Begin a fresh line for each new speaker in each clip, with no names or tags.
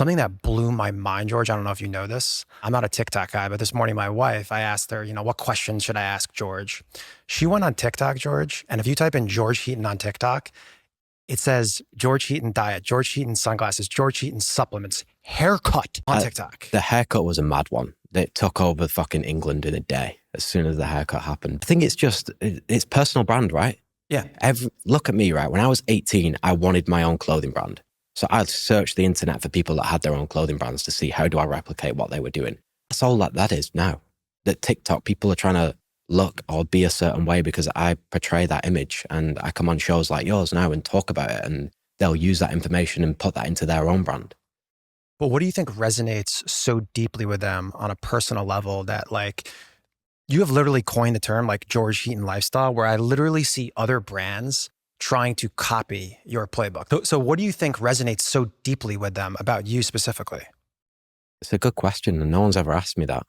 Something that blew my mind, George, I don't know if you know this. I'm not a TikTok guy, but this morning, my wife, I asked her, what questions should I ask George? She went on TikTok, George, and if you type in George Heaton on TikTok, it says George Heaton diet, George Heaton sunglasses, George Heaton supplements, haircut on TikTok.
The haircut was a mad one. It took over fucking England in a day as soon as the haircut happened. I think it's personal brand, right?
Yeah.
Look at me, right? When I was 18, I wanted my own clothing brand. So I'd search the internet for people that had their own clothing brands to see how do I replicate what they were doing. That's all that is now. That TikTok, people are trying to look or be a certain way because I portray that image, and I come on shows like yours now and talk about it, and they'll use that information and put that into their own brand.
But what do you think resonates so deeply with them on a personal level that, like, you have literally coined the term like George Heaton lifestyle, where I literally see other brands trying to copy your playbook. So what do you think resonates so deeply with them about you specifically?
It's a good question, and no one's ever asked me that.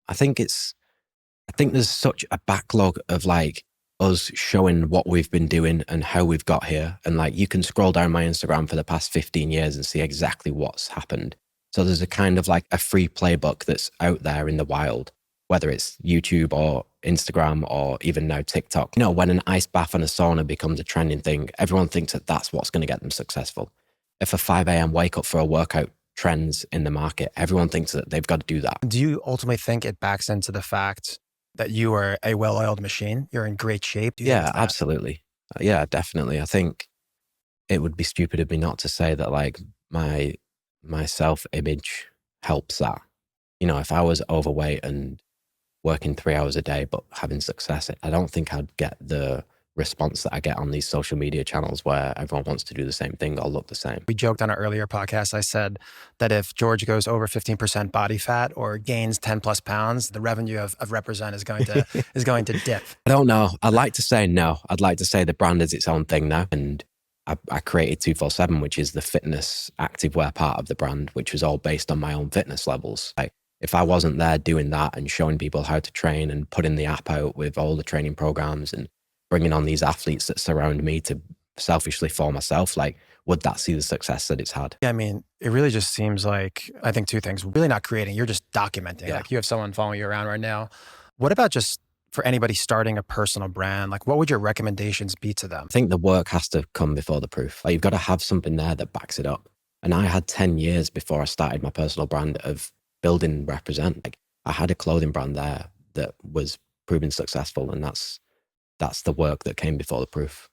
I think there's such a backlog of like us showing what we've been doing and how we've got here. And like, you can scroll down my Instagram for the past 15 years and see exactly what's happened. So there's a kind of like a free playbook that's out there in the wild, whether it's YouTube or Instagram or even now TikTok. When an ice bath and a sauna becomes a trending thing, everyone thinks that that's what's going to get them successful. If a 5 a.m. wake up for a workout trends in the market, everyone thinks that they've got to do that.
Do you ultimately think it backs into the fact that you are a well-oiled machine? You're in great shape?
Yeah, absolutely. Yeah, definitely. I think it would be stupid of me not to say that like my self-image helps that. If I was overweight and working 3 hours a day, but having success, I don't think I'd get the response that I get on these social media channels where everyone wants to do the same thing or look the same.
We joked on our earlier podcast. I said that if George goes over 15% body fat or gains 10 plus pounds, the revenue of Represent is going to is going to dip.
I don't know. I'd like to say no. I'd like to say the brand is its own thing now. And I created 247, which is the fitness activewear part of the brand, which was all based on my own fitness levels. Like, if I wasn't there doing that and showing people how to train and putting the app out with all the training programs and bringing on these athletes that surround me to selfishly for myself, like, would that see the success that it's had?
Yeah, I mean, it really just seems like, I think two things, really not creating, you're just documenting.
Yeah.
Like, you have someone following you around right now. What about just for anybody starting a personal brand? Like, what would your recommendations be to them?
I think the work has to come before the proof. Like, you've got to have something there that backs it up. And I had 10 years before I started my personal brand of building Represent. Like, I had a clothing brand there that was proving successful, and that's the work that came before the proof.